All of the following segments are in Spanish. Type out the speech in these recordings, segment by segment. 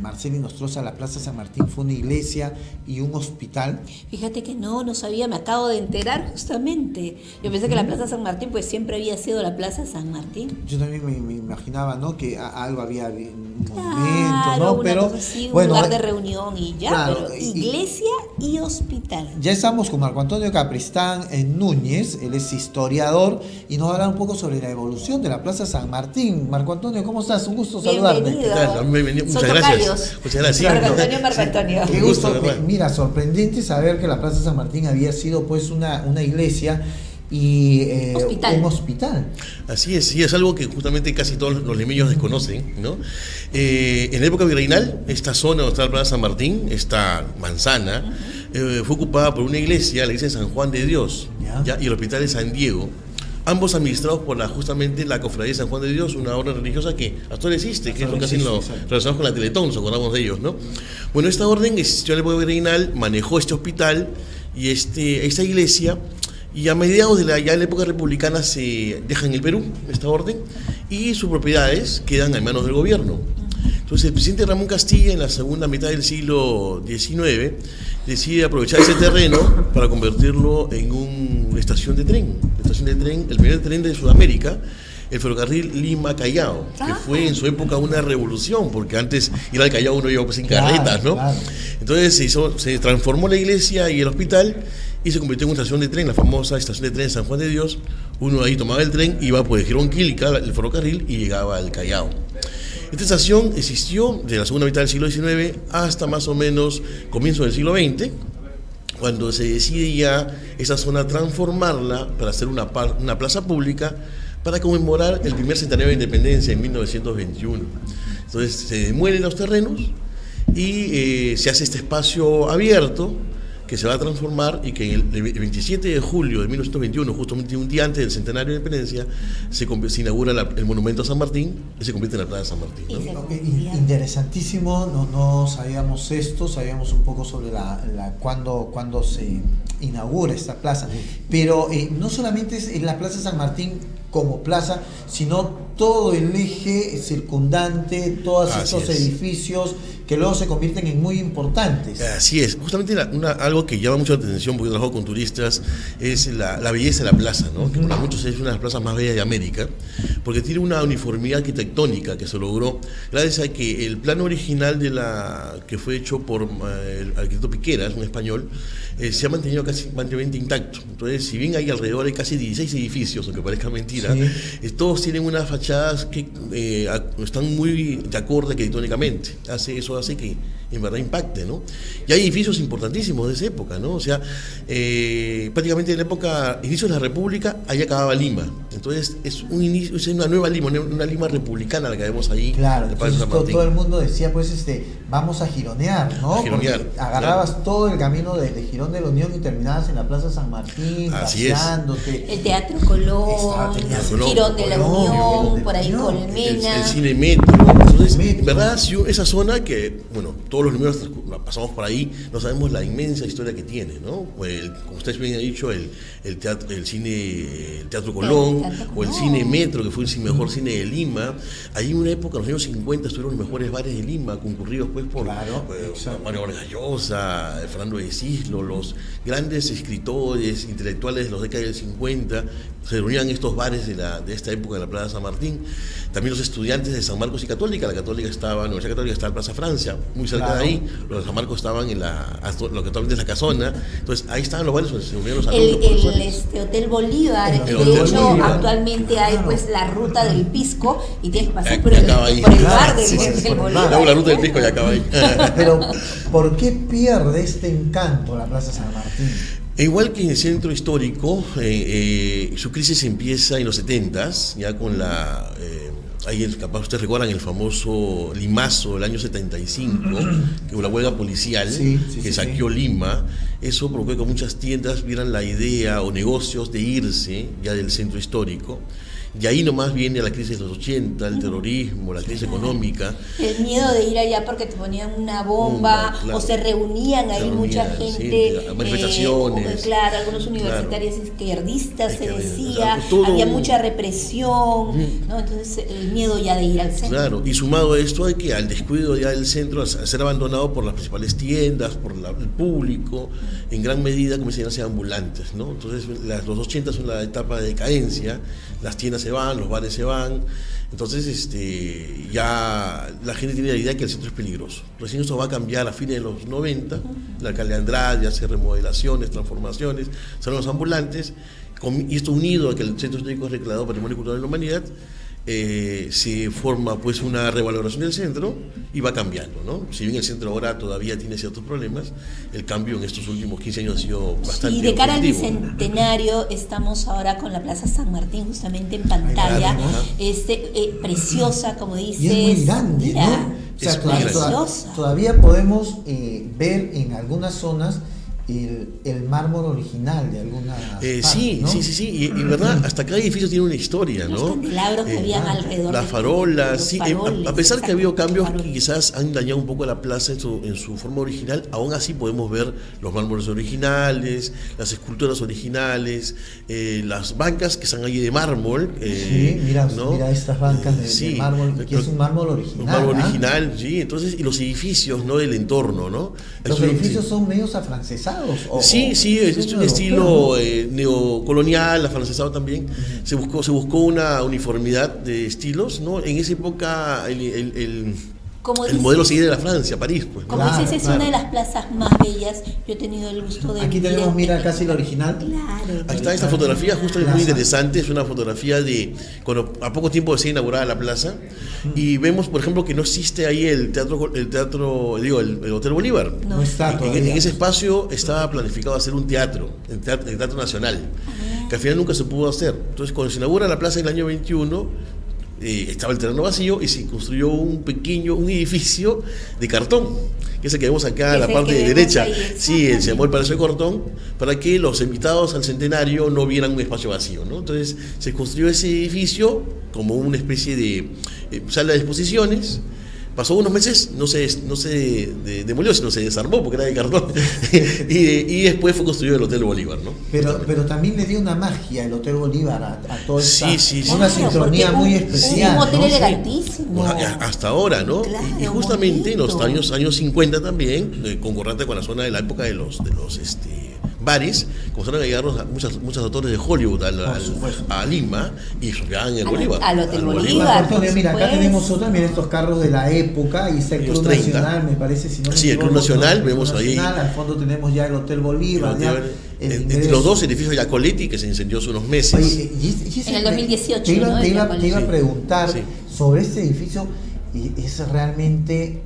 Marcelo Nostroza, la Plaza San Martín fue una iglesia y un hospital. Fíjate que no sabía, me acabo de enterar justamente. Yo pensé que la Plaza San Martín pues siempre había sido la Plaza San Martín. Yo también me imaginaba, ¿no? Que algo había un Claro, monumento, ¿no? Pero así, bueno, un lugar de reunión y ya, claro, pero iglesia y hospital. Ya estamos con Marco Antonio Capristán Núñez, él es historiador y nos va a hablar un poco sobre la evolución de la Plaza San Martín. Marco Antonio, ¿cómo estás? Un gusto saludarte. Bienvenido. Muchas gracias. Muchas gracias. Marco Antonio. Qué gusto. Mira, sorprendente saber que la Plaza San Martín había sido pues una iglesia y un hospital. Así es, sí, es algo que justamente casi todos los limeños desconocen, ¿no? En la época virreinal, esta zona donde está la Plaza San Martín, esta manzana, fue ocupada por una iglesia, la iglesia de San Juan de Dios, ¿ya? Y el hospital de San Diego, ambos administrados por justamente la Cofradía de San Juan de Dios, una orden religiosa que hasta ahora existe, que es lo que hacen los relacionados con la Teletón, nos acordamos de ellos, ¿no? Bueno, esta orden existió en la época virreinal, manejó este hospital y esta iglesia, y a mediados de la época republicana se deja en el Perú esta orden y sus propiedades quedan en manos del gobierno. Entonces el presidente Ramón Castilla en la segunda mitad del siglo XIX decide aprovechar ese terreno para convertirlo en una estación de tren, el primer tren de Sudamérica, el ferrocarril Lima-Callao, que fue en su época una revolución, porque antes ir al Callao uno iba pues en carretas, ¿no? Claro. Entonces se transformó la iglesia y el hospital y se convirtió en una estación de tren, la famosa estación de tren San Juan de Dios. Uno ahí tomaba el tren, iba por el Jirón Quílica, el ferrocarril, y llegaba al Callao. Esta estación existió de la segunda mitad del siglo XIX hasta más o menos comienzo del siglo XX, cuando se decide ya esa zona transformarla para hacer una plaza pública para conmemorar el primer centenario de independencia en 1921. Entonces se demuelen los terrenos y se hace este espacio abierto que se va a transformar y que el 27 de julio de 1921, justamente un día antes del centenario de independencia, se inaugura el monumento a San Martín y se convierte en la Plaza San Martín, ¿no? Interesantísimo, no sabíamos esto, sabíamos un poco sobre cuándo se inaugura esta plaza, pero no solamente es la Plaza San Martín como plaza, sino todo el eje circundante, todos estos edificios que luego se convierten en muy importantes. Así es, justamente algo que llama mucho la atención, porque trabajo con turistas, es la belleza de la plaza, ¿no? Que para muchos es una de las plazas más bellas de América, porque tiene una uniformidad arquitectónica que se logró gracias a que el plano original que fue hecho por el arquitecto Piqueras, un español, se ha mantenido casi prácticamente intacto. Entonces, si bien hay casi 16 edificios, aunque parezca mentira, todos tienen unas fachadas que están muy de acorde arquitectónicamente. Eso hace que en verdad impacte, ¿no? Y hay edificios importantísimos de esa época, ¿no? O sea, prácticamente en la época, inicio de la República, ahí acababa Lima. Entonces es una nueva Lima, una Lima republicana la que vemos ahí. Claro, entonces todo el mundo decía, pues, vamos a gironear, ¿no? Porque agarrabas todo el camino de Girón de la Unión y terminabas en la Plaza San Martín, paseándote. El Teatro Colón, Girón de la Unión, por ahí Colmena. El Cine Metro. Entonces, ¿verdad? Esa zona que, bueno, todos los números pasamos por ahí, no sabemos la inmensa historia que tiene, ¿no? Como ustedes bien han dicho, el Teatro Colón, o el Cine Metro, que fue el mejor cine de Lima. Ahí en una época, en los años 50, estuvieron los mejores bares de Lima, concurridos pues por Mario Vargas Llosa, Fernando de Cislo, los grandes escritores, intelectuales de los décadas del 50, se reunían en estos bares de esta época de la Plaza San Martín. También los estudiantes de San Marcos y Católica, la Universidad Católica estaba en Plaza Francia, muy cerca de ahí, los de San Marcos estaban en lo que actualmente es la Casona. Entonces ahí estaban los bares donde se reunían los alumnos. Hotel Bolívar, actualmente hay pues la ruta del Pisco y tienes que pasar por el bar del Bolívar. La ruta del Pisco ya acaba ahí. Pero, ¿por qué pierde este encanto la Plaza San Martín? Igual que en el centro histórico, su crisis empieza en los 70s, ya con capaz ustedes recuerdan el famoso limazo del año 75, que fue la huelga policial que saqueó Lima. Eso provocó que muchas tiendas vieran la idea o negocios de irse ya del centro histórico. De ahí nomás viene la crisis de los 80, el terrorismo, la crisis económica. El miedo de ir allá porque te ponían una bomba, claro. O se reunían ahí mucha gente. Sí, manifestaciones. Claro, algunos universitarios izquierdistas se decía, todo, había mucha represión, ¿no? Entonces el miedo ya de ir al centro. Claro, y sumado a esto hay que al descuido ya del centro, a ser abandonado por las principales tiendas, por el público, en gran medida comienzan a ser ambulantes, ¿no? Entonces los 80 son la etapa de decadencia, las tiendas se van, los bares se van, entonces ya la gente tiene la idea que el centro es peligroso. Recién esto va a cambiar a fines de los 90, el alcalde Andrade ya hace remodelaciones, transformaciones, son los ambulantes, y esto unido a que el centro histórico es declarado Patrimonio Cultural de la Humanidad, se forma pues una revaloración del centro y va cambiando, ¿no? Si bien el centro ahora todavía tiene ciertos problemas, el cambio en estos últimos 15 años ha sido bastante Y de cara positivo, al bicentenario, estamos ahora con la Plaza San Martín justamente en pantalla, preciosa, como dices. Y es muy grande, mira, ¿no? O sea, es muy preciosa. todavía podemos ver en algunas zonas el mármol original de alguna sí, ¿no? sí, y verdad, hasta cada edificio tiene una historia, Los ¿no? candelabros que habían alrededor. Las farolas, sí, faroles, a pesar que ha habido cambios faroles. que quizás han dañado un poco la plaza en su forma original, aún así podemos ver los mármoles originales, las esculturas originales, las bancas que están allí de mármol. Sí, mira, ¿no? mira estas bancas de mármol, que es un mármol original. Un mármol original, sí, entonces, y los edificios, ¿no? Del entorno, ¿no? Los edificios son medios afrancesados. Sí, es un estilo neocolonial, afrancesado también. Se buscó una uniformidad de estilos, ¿no? En esa época el modelo seguía de la Francia, París, pues. Como dices, es una de las plazas más bellas. Yo he tenido el gusto de Aquí tenemos, mira, casi el original. Claro. Ahí está esta fotografía, justo es muy interesante, es una fotografía de cuando a poco tiempo de ser inaugurada la plaza, y vemos, por ejemplo, que no existe ahí el Hotel Bolívar. No. No está todavía. En ese espacio estaba planificado hacer un teatro, el Teatro Nacional, que al final nunca se pudo hacer. Entonces, cuando se inaugura la plaza en el año 21, estaba el terreno vacío y se construyó un edificio de cartón, que es el que vemos acá en la parte de derecha. Ahí, sí, se llamó el Palacio de Cartón, para que los invitados al centenario no vieran un espacio vacío, ¿no? Entonces se construyó ese edificio como una especie de sala de exposiciones. Pasó unos meses, no se demolió, sino se desarmó porque era de cartón. y después fue construido el Hotel Bolívar, ¿no? Pero también le dio una magia el Hotel Bolívar a todo esto. Sí. Una sincronía muy especial. Un hotel ¿no? elegantísimo. Hasta ahora, ¿no? Claro, y justamente en los bonito. años 50 también, concordante con la zona de la época de los bares, comenzaron a llegar muchos actores de Hollywood a Lima y llegaban el Bolívar. Al Hotel al Bolívar. Antonio, mira, acá Pues. tenemos otra, mira estos carros de la época, y está el Los Club 30. Nacional, me parece, si no me Sí, el Club equivoco, Nacional, ¿no? vemos Club ahí. Nacional, al fondo tenemos ya el Hotel Bolívar. Entre los dos edificios de Yacoletti, que se incendió hace unos meses. Oye, En el 2018, te iba, ¿no? te iba a preguntar Sí. sobre este edificio, y es realmente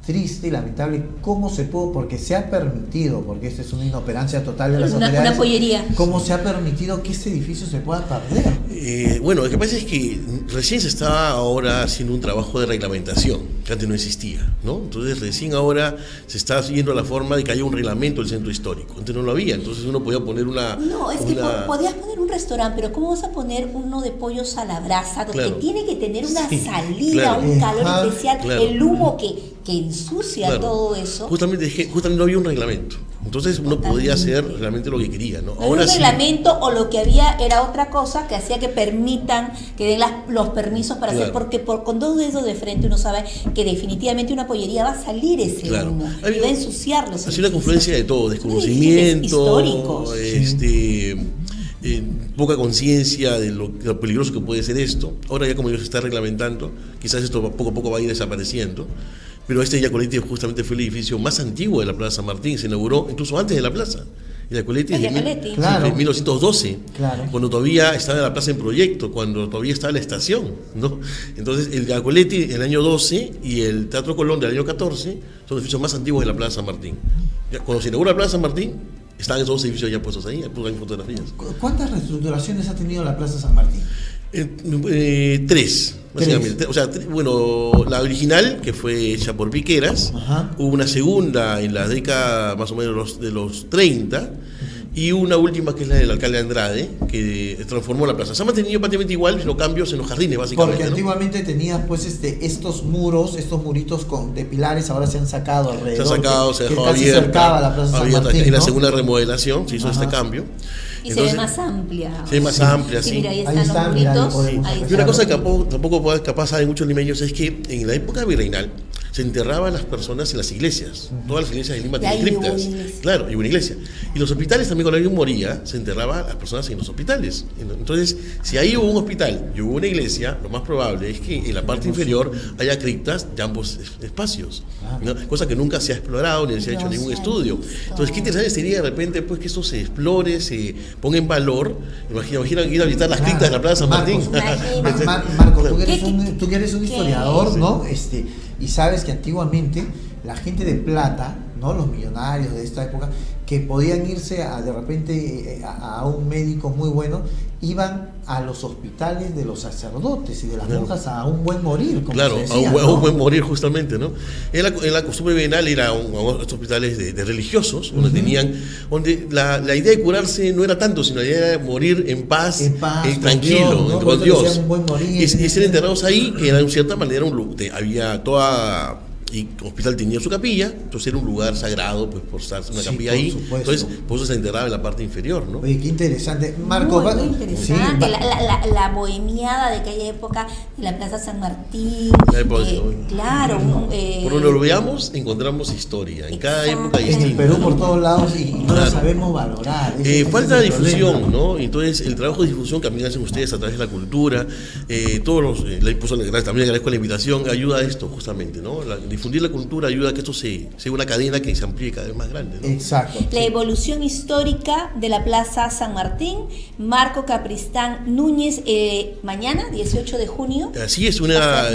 triste y lamentable cómo se pudo, porque se ha permitido, porque esta es una inoperancia total de las autoridades. Una pollería. ¿Cómo se ha permitido que este edificio se pueda perder? Bueno, lo que pasa es que recién se está ahora haciendo un trabajo de reglamentación, que antes no existía, ¿no? Entonces recién ahora se está siguiendo la forma de que haya un reglamento del centro histórico. Antes no lo había, entonces uno podía poner No, es que podías poner un restaurante, pero ¿cómo vas a poner uno de pollos a la brasa? Claro. Que tiene que tener una Sí, salida, claro. un calor Ajá, especial, claro. el humo que ensucia Claro. todo eso. Justamente no había un reglamento. Entonces uno podía hacer realmente lo que quería, ¿no? No había un reglamento, o lo que había era otra cosa que hacía que permitan, que den los permisos para hacer, porque con dos dedos de frente uno sabe que definitivamente una pollería va a salir ese Claro. humo y va a ensuciar los Ha sido una confluencia de todo, desconocimiento, históricos. poca conciencia de lo peligroso que puede ser esto. Ahora ya como ya se está reglamentando, quizás esto poco a poco va a ir desapareciendo. Pero este Yacoletti justamente fue el edificio más antiguo de la Plaza San Martín, se inauguró incluso antes de la plaza. El Yacoletti es de Claro. 1912, Claro. cuando todavía estaba la plaza en proyecto, cuando todavía estaba la estación, ¿no? Entonces el Yacoletti el año 12 y el Teatro Colón del año 14 son los edificios más antiguos de la Plaza San Martín. Cuando se inaugura la Plaza San Martín, estaban esos dos edificios ya puestos ahí, hay fotografías. ¿Cuántas reestructuraciones ha tenido la Plaza San Martín? Tres, básicamente. O sea, bueno, la original, que fue hecha por Piqueras, Ajá. hubo una segunda en la década más o menos de los 30, y una última que es la del alcalde Andrade, que transformó la plaza. Se ha mantenido prácticamente igual, sino cambios en los jardines, básicamente. Porque ¿no? antiguamente tenías pues estos muros, estos muritos de pilares, ahora se han sacado alrededor. Se ha sacado, se que dejó casi abierta. cercaba la Plaza San Abierta. Martín, En la ¿no? segunda remodelación se hizo este cambio. Y se ve más amplia. Se ve más amplia, Sí, sí. mira, ahí Ahí están está, los mira, ahí muritos. podemos Ahí Y está. una cosa que tampoco capaz saben muchos limeños es que en la época virreinal se enterraban las personas en las iglesias. Todas las iglesias de Lima Y tienen ahí hubo criptas. una iglesia. Claro, y una iglesia. Y los hospitales también, cuando alguien moría, se enterraba a las personas en los hospitales. Entonces, si ahí hubo un hospital y hubo una iglesia, lo más probable es que en la parte inferior haya criptas de ambos espacios. ¿no? Cosa que nunca se ha explorado ni se ha hecho No ningún se ha estudio. visto. Entonces, qué interesante sería de repente pues que esto se explore, se ponga en valor. Imagina ir a visitar las criptas de la Plaza San Martín. Marcos, Marco, tú que eres ¿Qué- tú que eres un qué- historiador, Sí. ¿no? Y sabes que antiguamente la gente de plata, ¿no? Los millonarios de esta época, que podían irse de repente a un médico muy bueno, iban a los hospitales de los sacerdotes y de las Claro. monjas a un buen morir, como Claro, se decía, a ¿no? un buen morir justamente, ¿no? En la costumbre bienal era a estos hospitales de religiosos, donde donde la idea de curarse no era tanto, sino la idea era morir en paz, con tranquilo, Dios, ¿no? con Por eso Dios. decían un buen morir. Y ser enterrados ahí era en cierta manera había toda... Y el hospital tenía su capilla, entonces era un lugar sagrado, pues por estar en una Sí, capilla por ahí. supuesto. Entonces, por eso se enterraba en la parte inferior, ¿no? Oye, qué interesante. Marco, muy, muy sí, interesante. va- La bohemiada de aquella época de la Plaza San Martín. La época de- Claro. Por donde lo veamos, encontramos historia. En cada época Exacto. en el distinta. Perú ¿no? por todos lados y no lo Claro. sabemos valorar. Ese Falta es de el difusión, problema. ¿no? Entonces, el trabajo de difusión que también hacen ustedes a través de la cultura, también agradezco la invitación, ayuda a esto justamente, ¿no? Difundir la cultura ayuda a que esto sea una cadena que se amplíe cada vez más grande, ¿no? Exacto. La evolución histórica de la Plaza San Martín, Marco Capristán Núñez, mañana, 18 de junio. Así es, una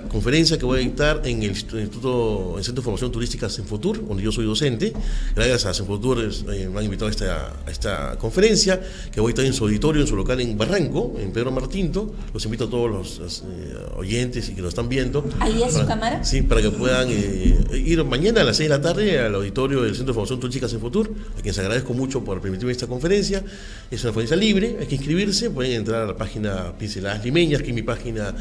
conferencia que voy a dictar en el Centro de Formación Turística Senfotur, donde yo soy docente. Gracias a Senfotur me han invitado a esta conferencia, que voy a estar en su auditorio, en su local en Barranco, en Pedro Martinto. Los invito a todos los oyentes y que nos están viendo. ¿Ahí es su cámara? Sí, para que puedan ir mañana a las 6 de la tarde al auditorio del Centro de Formación Turística Senfotur, a quienes agradezco mucho por permitirme esta conferencia. Es una conferencia libre, hay que inscribirse, pueden entrar a la página Pinceladas Limeñas, que es mi página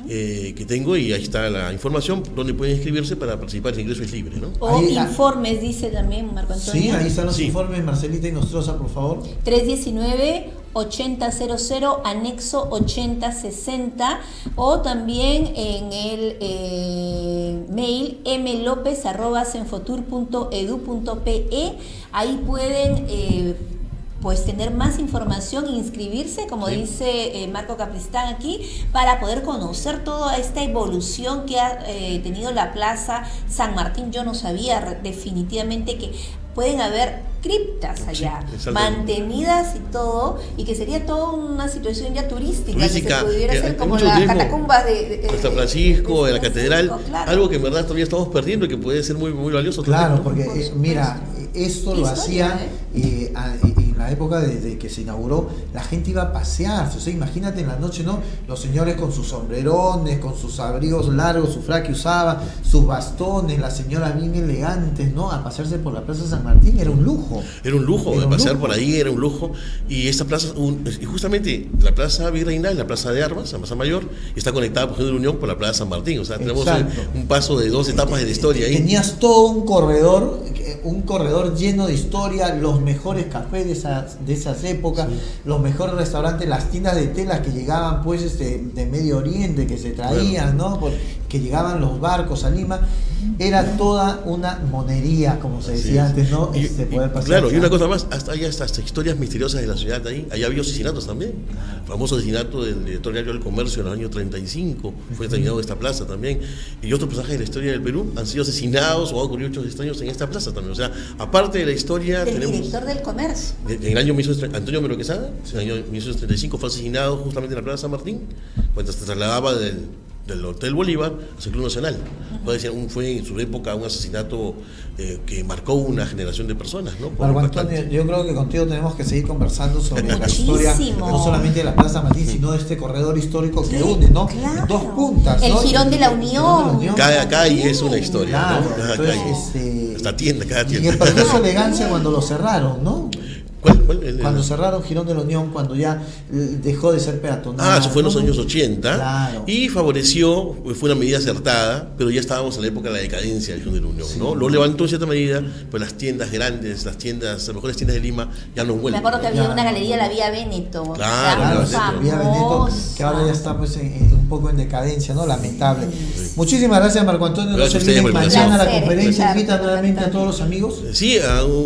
que tengo, y ahí está la información donde pueden inscribirse para participar. El ingreso es libre, ¿no? O Ahí- informes, dice también Marco Antonio. Sí, ahí están los Sí. informes, Marcelita y Nostroza, por favor. 319-8000, anexo 8060, o también en el mail mlopez@senfotur.edu.pe. Ahí pueden pues tener más información e inscribirse, como Sí. dice Marco Capristán aquí, para poder conocer toda esta evolución que ha tenido la Plaza San Martín. Yo no sabía definitivamente que pueden haber criptas allá, Sí, exacto. mantenidas y todo, y que sería toda una situación ya turística, Turística, que se pudiera que hacer hay como mucho las turismo. catacumbas de San Francisco, de la San catedral, Francisco, claro. algo que en verdad todavía estamos perdiendo y que puede ser muy, muy valioso. Claro, también, ¿no? porque mira, esto lo Historia, hacía en la época desde que se inauguró, la gente iba a pasearse, o sea, imagínate en la noche, ¿no? Los señores con sus sombrerones, con sus abrigos largos, su frac que usaba, sus bastones, las señoras bien elegantes, ¿no? A pasearse por la Plaza San Martín, era un lujo. Era un lujo, Era de un pasear lujo. por ahí era un lujo. Y esta plaza, y justamente la plaza virreinal, la plaza de armas, la plaza mayor, está conectada por ejemplo de Unión con la plaza San Martín. O sea, tenemos Exacto. un paso de 2 etapas de la historia ahí. Tenías todo un corredor lleno de historia, los mejores cafés de esas épocas, los mejores restaurantes, las tiendas de telas que llegaban pues de Medio Oriente, que se traían, ¿no? Que llegaban los barcos a Lima. Era toda una monería, como se decía antes, ¿no? Poder pasear. Claro, y una cosa más, hay hasta historias misteriosas de la ciudad ahí. Allá había asesinatos también. El famoso asesinato del director diario del Comercio en el año 35, fue asesinado en esta plaza también. Y otros personajes de la historia del Perú han sido asesinados o han ocurrido hechos extraños en esta plaza también. O sea, aparte de la historia, del tenemos. director del comercio. En el año Antonio Melo Quesada, en el año 1935 fue asesinado justamente en la Plaza San Martín, cuando se trasladaba del Hotel Bolívar al Club Nacional. Fue en su época un asesinato que marcó una generación de personas, ¿no? Marco Antonio, yo creo que contigo tenemos que seguir conversando sobre la Muchísimo. historia, no solamente de la Plaza San Martín, sino de este corredor histórico que une, ¿no? Claro. Dos puntas, El ¿no? Jirón de la Unión. Cada calle es una historia, Claro, ¿no? Cada entonces, calle. Esta tienda, cada Y tienda. perdió su elegancia cuando lo cerraron, ¿no? ¿Cuál? Cuando cerraron Girón de la Unión, cuando ya dejó de ser peatonal. Eso fue en los ¿no? años 80. Claro. Y favoreció, fue una medida acertada, pero ya estábamos en la época de la decadencia del Girón de la Unión, Sí. ¿no? Lo levantó en cierta medida, pues las tiendas grandes, las mejores tiendas de Lima, ya no Me vuelven. acuerdo que había Ya. una galería, la Vía Veneto. Claro, era muy Claro, Vía Veneto, que ahora ya está pues un poco en decadencia, ¿no? Lamentable. Muchísimas gracias, Marco Antonio. No Gracias se a ustedes olviden por la mañana la invitación. conferencia. Placer, Invita nuevamente a Marco todos los amigos. Sí,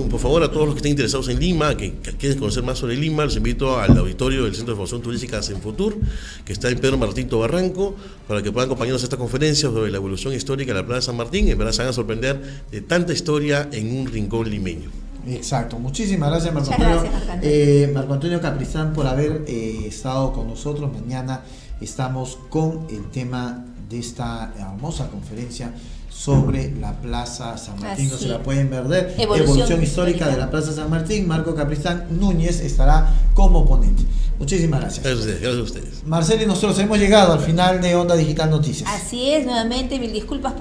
por favor, a todos los que estén interesados en Lima, que quieren conocer más sobre Lima, los invito al auditorio del Centro de Formación Turística Senfotur, que está en Pedro Martín Barranco, para que puedan acompañarnos a esta conferencia sobre la evolución histórica de la Plaza San Martín. En verdad se van a sorprender de tanta historia en un rincón limeño. Exacto, muchísimas gracias Marco Muchas Antonio. gracias, Marco Antonio. Marco Antonio Capristán por haber estado con nosotros. Mañana estamos con el tema de esta hermosa conferencia sobre la Plaza San Martín. No Así. se la pueden perder. Evolución histórica de la Plaza San Martín. Marco Capristán Núñez estará como ponente. Muchísimas gracias. Gracias a ustedes. Marcelo y nosotros hemos llegado al final de Onda Digital Noticias. Así es, nuevamente, mil disculpas